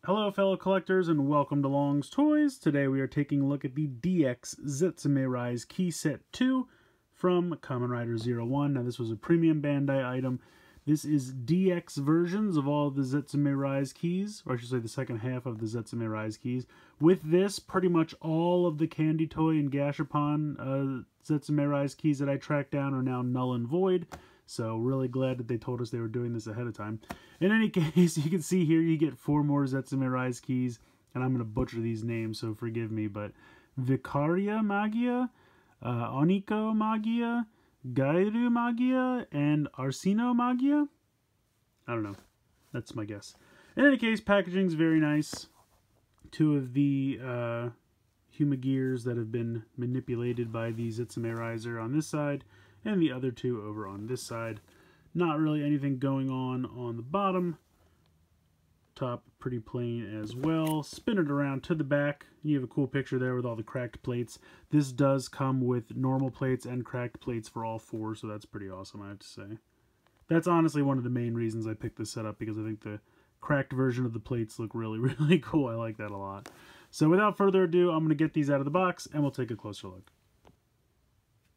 Hello fellow collectors and welcome to Long's Toys. Today we are taking a look at the DX Zetsumerise Key Set 2 from Kamen Rider 01. Now this was a premium Bandai item. This is DX versions of all of the Zetsumerise keys, or I should say the second half of the Zetsumerise keys. With this, pretty much all of the Candy Toy and Gashapon Zetsumerise keys that I tracked down are now null and void. So really glad that they told us they were doing this ahead of time. In any case, you can see here you get 4 more Zetsumerise keys, and I'm going to butcher these names, so forgive me, but Vicaria Magia, Oniko Magia, Gairu Magia, and Arsino Magia? I don't know. That's my guess. In any case, packaging's very nice. 2 of the Humagears that have been manipulated by the Zetsumerise on this side, and the other 2 over on this side. Not really anything going on the bottom. Top pretty plain as well. Spin it around to the back. You have a cool picture there with all the cracked plates. This does come with normal plates and cracked plates for all 4, so that's pretty awesome, I have to say. That's honestly one of the main reasons I picked this setup, because I think the cracked version of the plates look really, really cool. I like that a lot. So without further ado, I'm going to get these out of the box, and we'll take a closer look.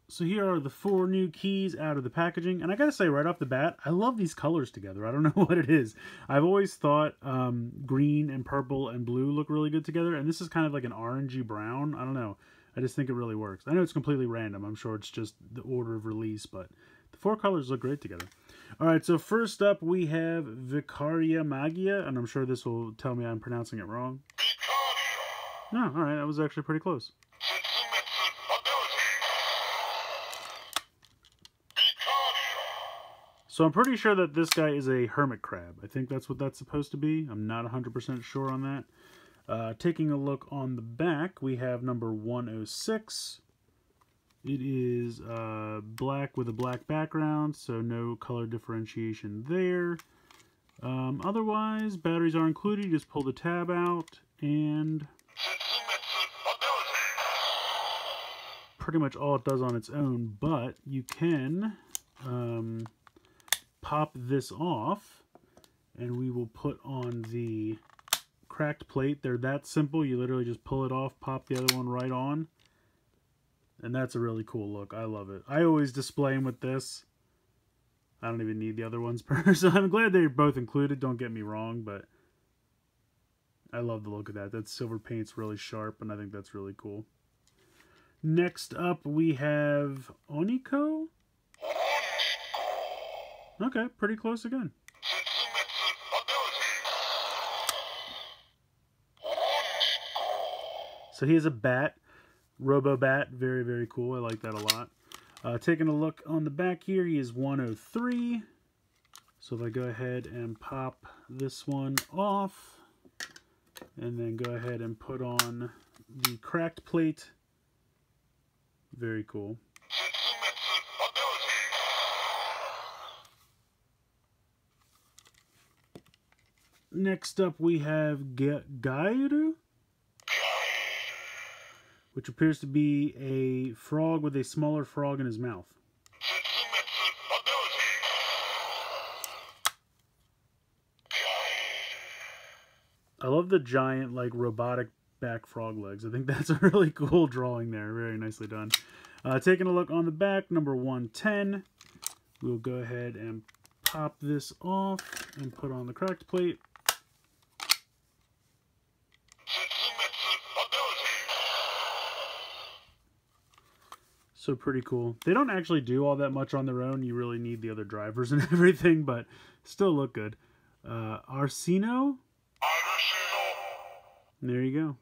So here are the 4 new keys out of the packaging, and I gotta say right off the bat, I love these colors together. I don't know what it is. I've always thought green and purple and blue look really good together, and this is kind of like an orangey brown. I don't know. I just think it really works. I know it's completely random. I'm sure it's just the order of release, but the 4 colors look great together. Alright, so first up we have Vicaria Magia, and I'm sure this will tell me I'm pronouncing it wrong. No, alright, that was actually pretty close. So I'm pretty sure that this guy is a hermit crab. I think that's what that's supposed to be. I'm not 100% sure on that. Taking a look on the back, we have number 106. It is black with a black background, so no color differentiation there. Otherwise, batteries are included. You just pull the tab out, and pretty much all it does on its own, but you can pop this off, and we will put on the cracked plate. They're that simple. You literally just pull it off, pop the other one right on, and that's a really cool look. I love it. I always display them with this. I don't even need the other ones so I'm glad they're both included, don't get me wrong, but I love the look of that. That silver paint's really sharp, and I think that's really cool. Next up we have Oniko. Okay, pretty close again. So he is a bat, Robo-Bat, very, very cool. I like that a lot. Taking a look on the back here, he is 103. So if I go ahead and pop this one off, and then go ahead and put on the cracked plate, very cool. Next up we have Gairu, which appears to be a frog with a smaller frog in his mouth. I love the giant, like, robotic back frog legs. I think that's a really cool drawing there. Very nicely done. Taking a look on the back, number 110. We'll go ahead and pop this off and put on the cracked plate. So pretty cool. They don't actually do all that much on their own. You really need the other drivers and everything, but still look good. Arsino? There you go.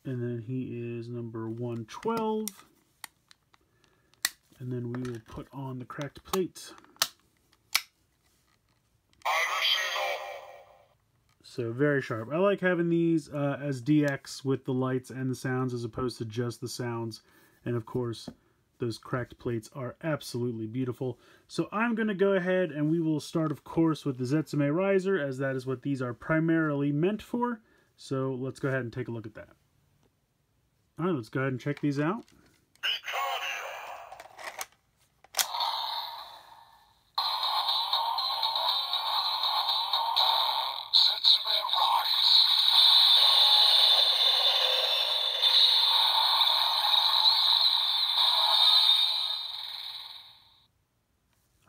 And then he is number 112. And then we will put on the cracked plate. So very sharp. I like having these as DX with the lights and the sounds as opposed to just the sounds. And of course, those cracked plates are absolutely beautiful. So I'm going to go ahead and we will start, of course, with the Zetsumerise, as that is what these are primarily meant for. So let's go ahead and take a look at that. Alright, let's go ahead and check these out.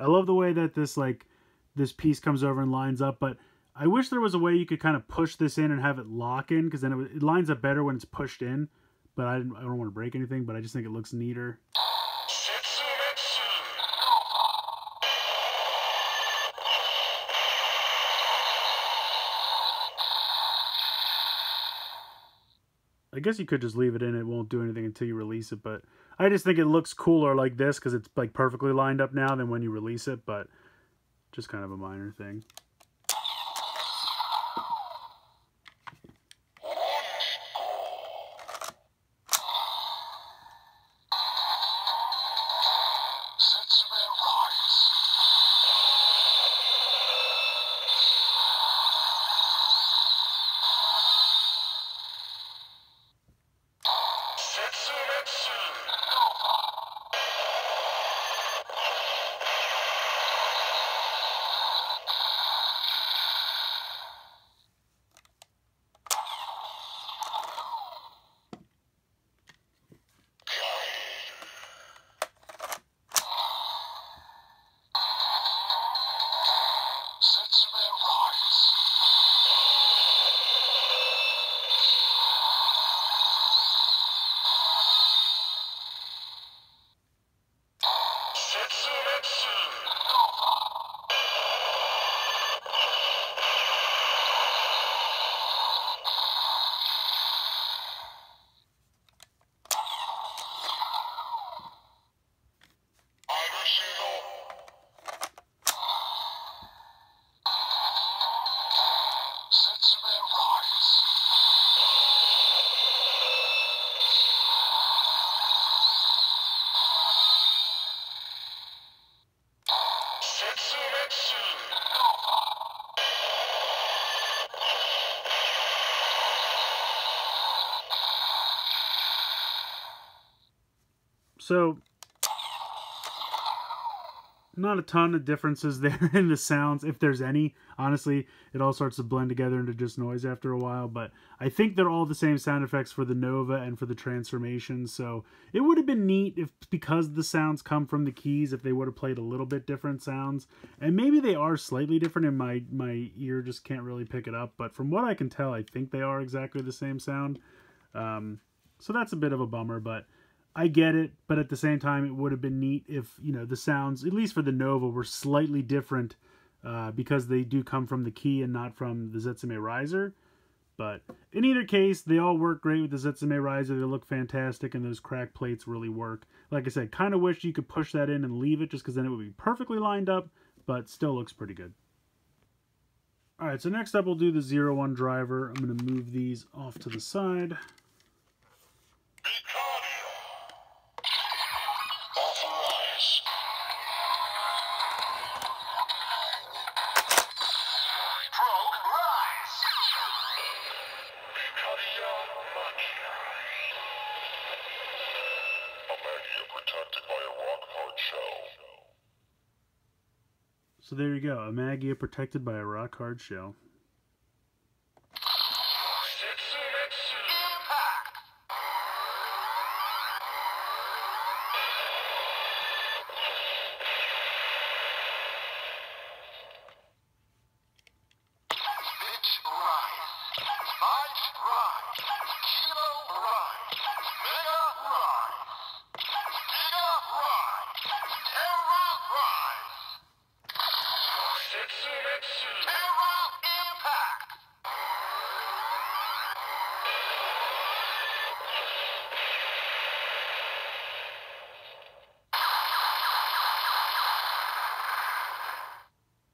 I love the way that this piece comes over and lines up, but I wish there was a way you could kind of push this in and have it lock in, because then it lines up better when it's pushed in. But I don't want to break anything, but I just think it looks neater. I guess you could just leave it in. It won't do anything until you release it, but I just think it looks cooler like this because it's like perfectly lined up now than when you release it, but just kind of a minor thing. So, not a ton of differences there in the sounds, if there's any. Honestly, it all starts to blend together into just noise after a while, but I think they're all the same sound effects for the Nova and for the transformation, so it would have been neat if, because the sounds come from the keys, if they would have played a little bit different sounds. And maybe they are slightly different, and my ear just can't really pick it up, but from what I can tell, I think they are exactly the same sound. So that's a bit of a bummer, but I get it, but at the same time, it would have been neat if, you know, the sounds, at least for the Nova, were slightly different because they do come from the key and not from the Zetsumerise. But in either case, they all work great with the Zetsumerise. They look fantastic, and those crack plates really work. Like I said, kind of wish you could push that in and leave it, just because then it would be perfectly lined up, but still looks pretty good. Alright, so next up we'll do the 01 driver. I'm going to move these off to the side. So there you go, a Magia protected by a rock-hard shell.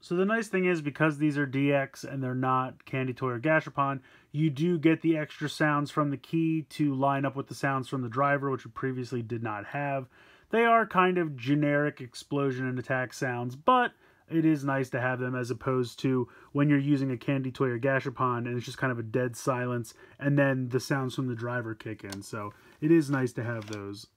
So the nice thing is, because these are DX and they're not Candy Toy or Gashapon, you do get the extra sounds from the key to line up with the sounds from the driver, which we previously did not have. They are kind of generic explosion and attack sounds, but it is nice to have them, as opposed to when you're using a Candy Toy or Gashapon and it's just kind of a dead silence and then the sounds from the driver kick in. So it is nice to have those.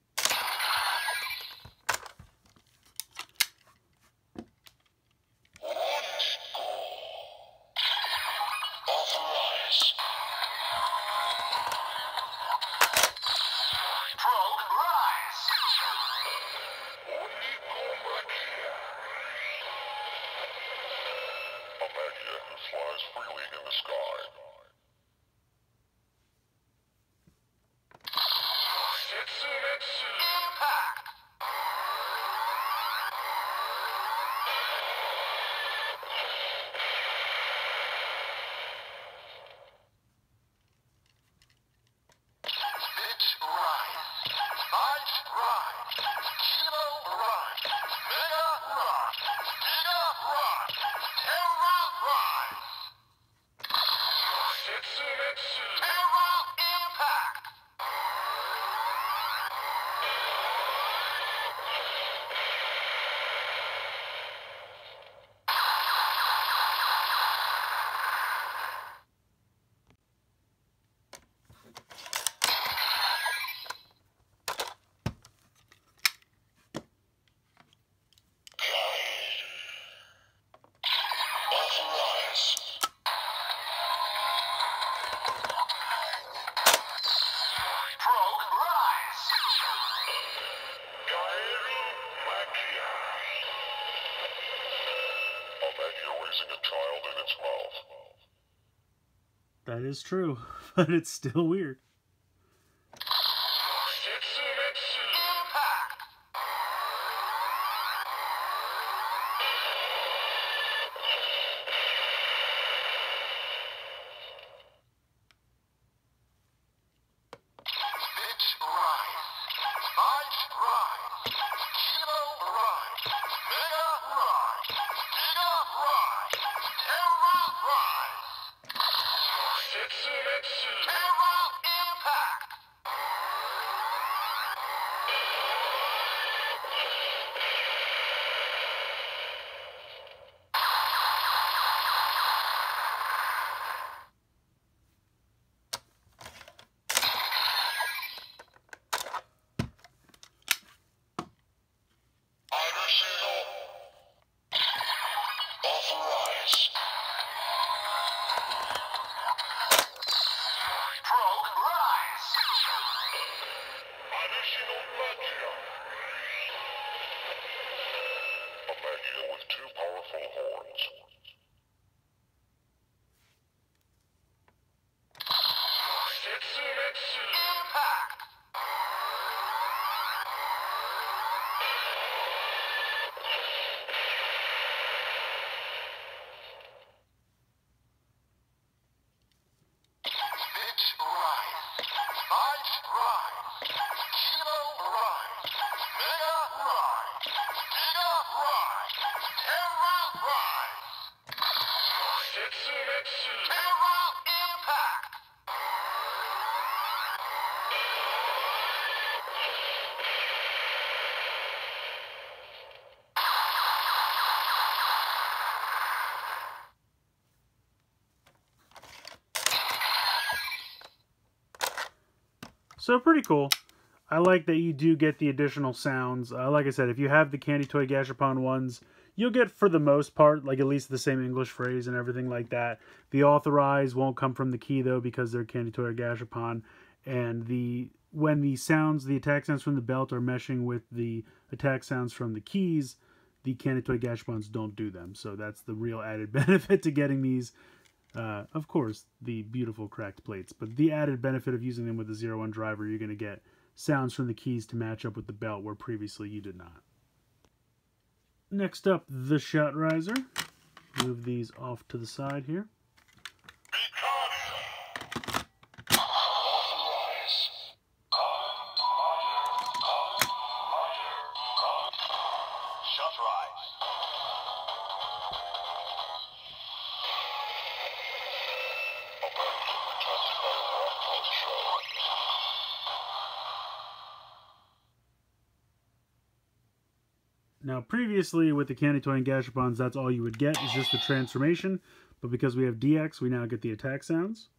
freely in the sky. Zetsumerise! Impact! Bitch rise! Fight rise! Kilo rise! Mega rise! Giga rise! Terra rise! Zetsumerise! Terra impact! Authorize. Probe rise. Gaeru Magia. A Magia raising a child in its mouth. That is true, but it's still weird. Zetsumerise. Impact. Bitch rise. Fight rise. Kilo rise. Mega rise. Giga rise. Terra rise. Zetsumerise. Terra impact. Idle authorize. Probe rise. Additional Magia. A Magia with two powerful horns. Zetsumerise. Impact. Bitch rise. Fight rise. Kilo rise. Mega rise. Giga rise. Terra rise. Zetsumerise. Terra impact. So pretty cool. I like that you do get the additional sounds. Like I said, if you have the Candy Toy Gashapon ones, you'll get, for the most part, like at least the same English phrase and everything like that. The Authorize won't come from the key, though, because they're Candy Toy or Gashapon. And when the attack sounds from the belt are meshing with the attack sounds from the keys, the Candy Toy Gashapons don't do them. So that's the real added benefit to getting these. Of course, the beautiful cracked plates, but the added benefit of using them with the 01 driver, you're going to get sounds from the keys to match up with the belt, where previously you did not. Next up, the Shot Riser. Move these off to the side here. Authorize. Shut rise. A Magia protected by a rock called Shell. Now, previously with the Candy Toy and Gashapons, that's all you would get, is just the transformation. But because we have DX, we now get the attack sounds.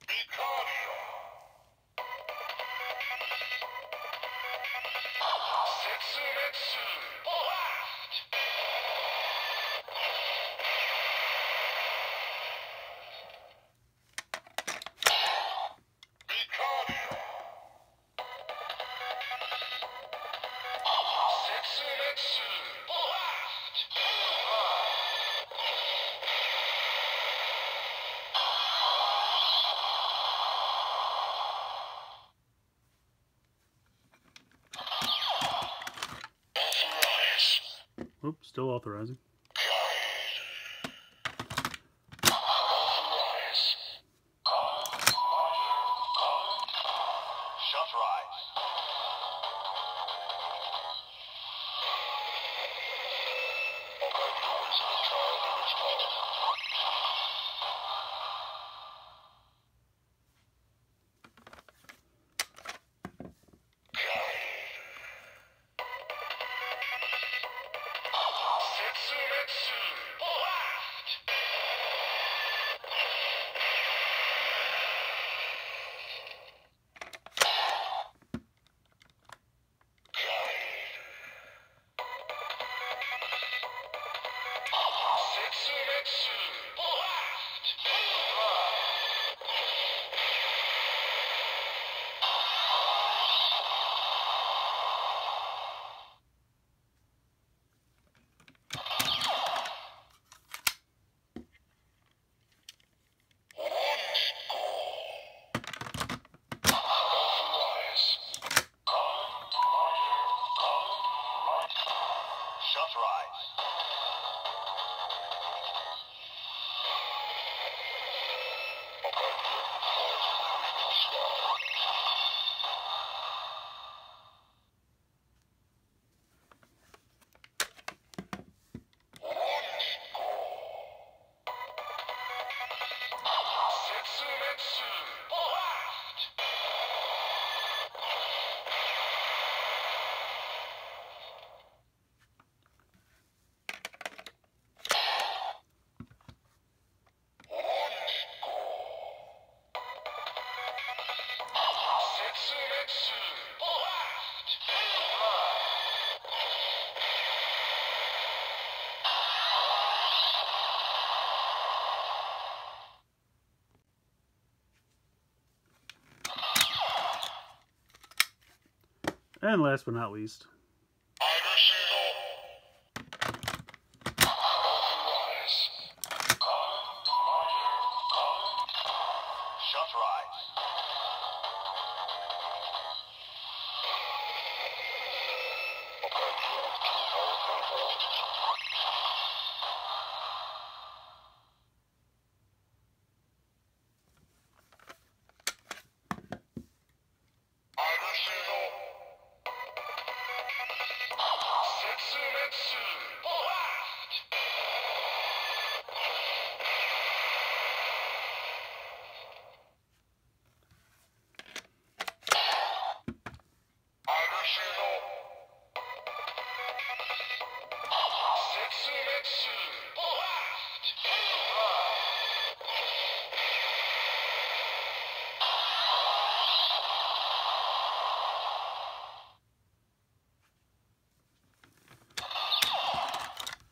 Oops, still authorizing. And last but not least,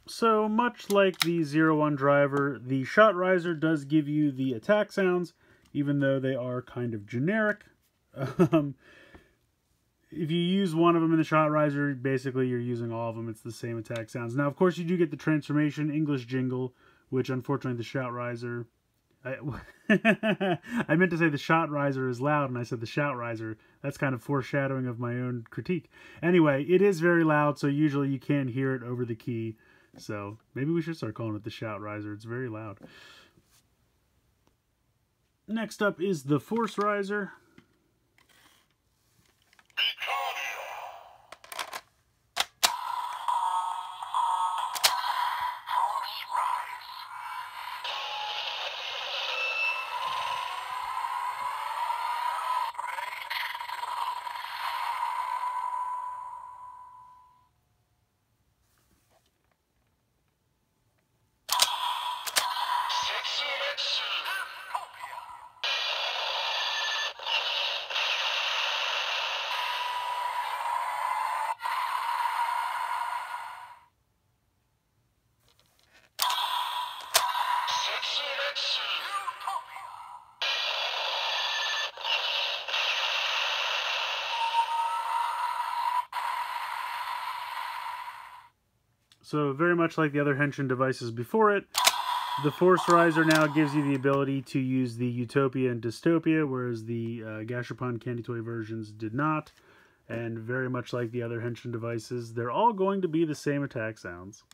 so much like the 01 driver, the Shot Riser does give you the attack sounds, even though they are kind of generic. If you use one of them in the Shot Riser, basically you're using all of them. It's the same attack sounds. Now, of course, you do get the transformation English jingle, which unfortunately the Shot Riser... I meant to say the Shot Riser is loud, and I said the Shout Riser. That's kind of foreshadowing of my own critique. Anyway, it is very loud, so usually you can't hear it over the key. So maybe we should start calling it the Shout Riser. It's very loud. Next up is the Force Riser. So very much like the other Henshin devices before it, the Force Riser now gives you the ability to use the Utopia and Dystopia, whereas the Gashapon Candy Toy versions did not. And very much like the other Henshin devices, they're all going to be the same attack sounds.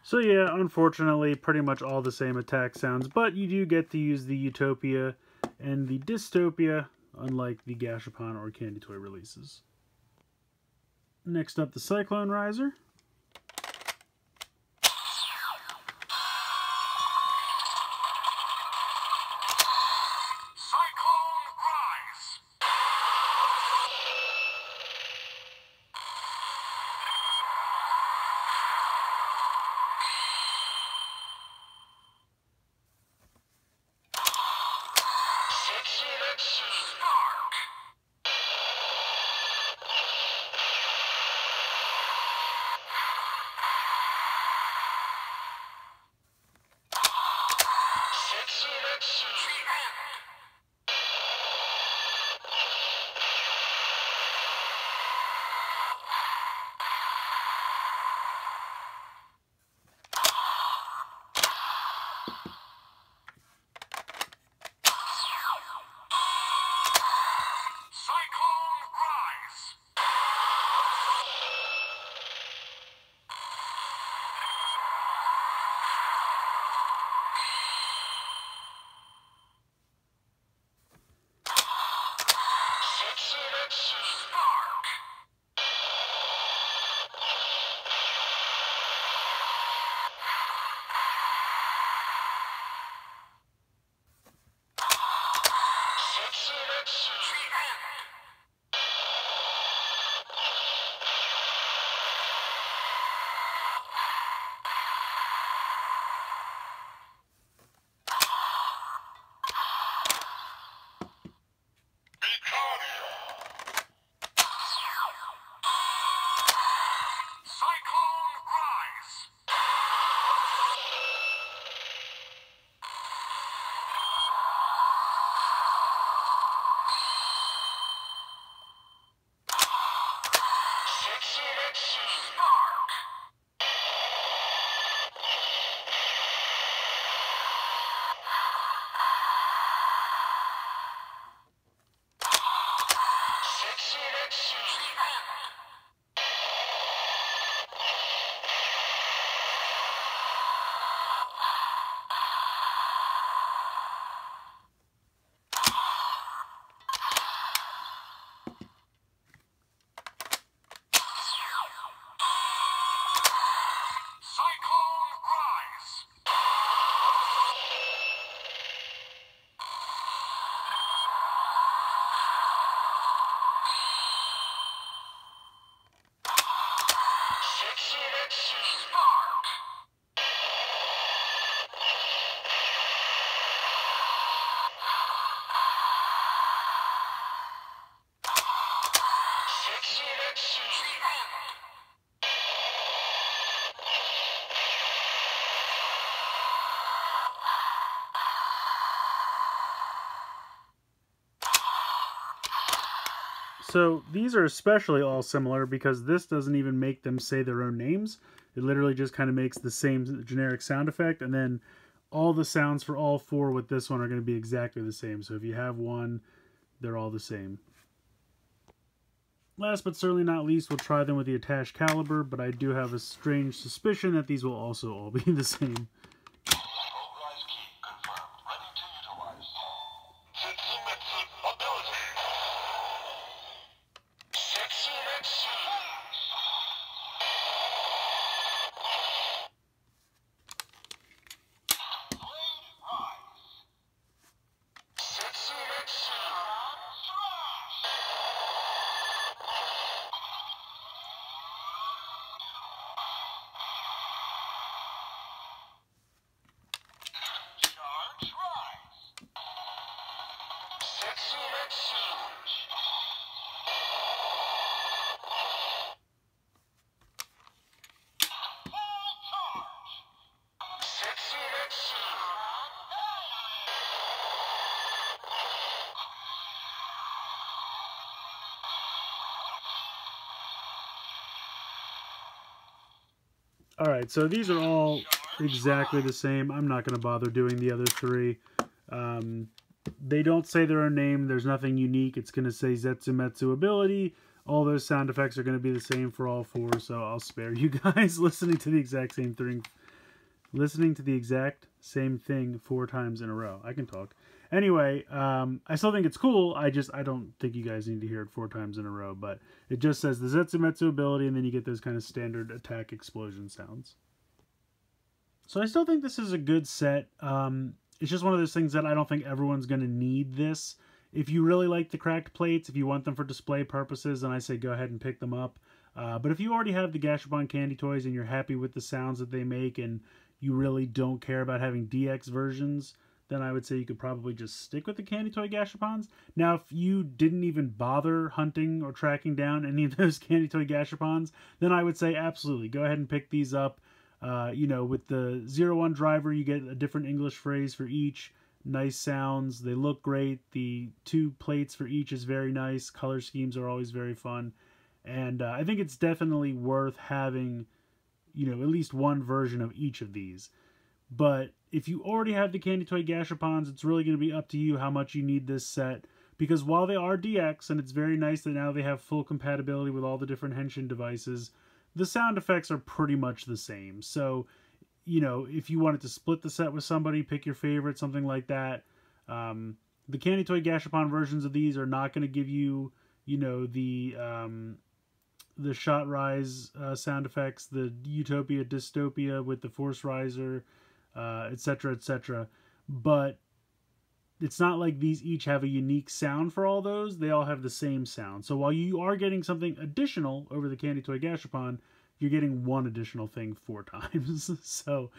So yeah, unfortunately, pretty much all the same attack sounds, but you do get to use the Utopia and the Dystopia, unlike the Gashapon or Candy Toy releases. Next up, the Cyclone Riser. So these are especially all similar because this doesn't even make them say their own names. It literally just kind of makes the same generic sound effect, and then all the sounds for all four with this one are going to be exactly the same. So if you have one, they're all the same. Last but certainly not least, we'll try them with the attached caliber, but I do have a strange suspicion that these will also all be the same. Rise key confirmed. Ready to utilize. Zetsumerise ability. Zetsumerise. Blade rise. Zetsumerise. Charge rise. Zetsumerise. Full charge. Zetsumerise. Alright, so these are all exactly the same. I'm not going to bother doing the other three. They don't say their own name. There's nothing unique. It's going to say Zetsumerise ability. All those sound effects are going to be the same for all four, so I'll spare you guys listening to the exact same thing. Listening to the exact same thing 4 times in a row. I can talk. Anyway, I still think it's cool. I don't think you guys need to hear it 4 times in a row, but it just says the Zetsumerise ability, and then you get those kind of standard attack explosion sounds. So I still think this is a good set. It's just one of those things that I don't think everyone's going to need this. If you really like the cracked plates, if you want them for display purposes, then I say go ahead and pick them up. But if you already have the Gashapon candy toys and you're happy with the sounds that they make and you really don't care about having DX versions, then I would say you could probably just stick with the candy toy Gashapons. Now, if you didn't even bother hunting or tracking down any of those candy toy Gashapons, then I would say absolutely go ahead and pick these up. You know, with the 01 driver, you get a different English phrase for each. Nice sounds. They look great. The 2 plates for each is very nice. Color schemes are always very fun. And I think it's definitely worth having, you know, at least one version of each of these. But if you already have the candy toy Gashapons, it's really going to be up to you how much you need this set. Because while they are DX, and it's very nice that now they have full compatibility with all the different Henshin devices, the sound effects are pretty much the same. So, you know, if you wanted to split the set with somebody, pick your favorite, something like that. The candy toy Gashapon versions of these are not going to give you, you know, the Shot Rise sound effects, the Utopia Dystopia with the Force Riser, etc., etc. But it's not like these each have a unique sound for all those. They all have the same sound. So while you are getting something additional over the Candy Toy Gashapon, you're getting one additional thing 4 times. So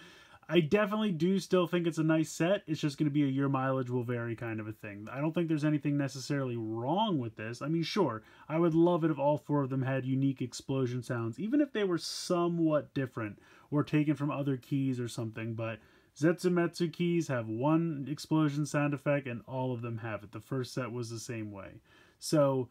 I definitely do still think it's a nice set. It's just going to be a your mileage will vary kind of a thing. I don't think there's anything necessarily wrong with this. I mean, sure, I would love it if all 4 of them had unique explosion sounds, even if they were somewhat different or taken from other keys or something, but Zetsumerise keys have 1 explosion sound effect, and all of them have it. The first set was the same way. So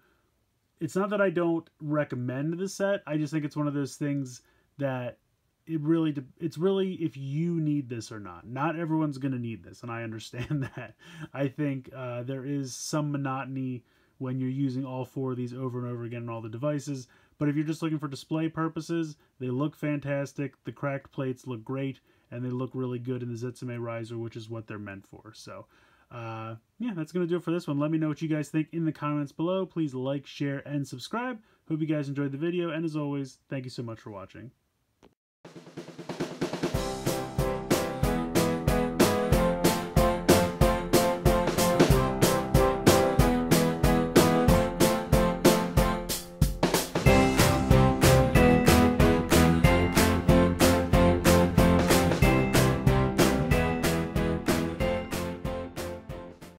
it's not that I don't recommend the set. I just think it's one of those things that it's really if you need this or not. Not everyone's going to need this, and I understand that. I think there is some monotony when you're using all 4 of these over and over again on all the devices. But if you're just looking for display purposes, they look fantastic. The cracked plates look great, and they look really good in the Zetsumerise, which is what they're meant for. So, yeah, that's going to do it for this one. Let me know what you guys think in the comments below. Please like, share, and subscribe. Hope you guys enjoyed the video, and as always, thank you so much for watching.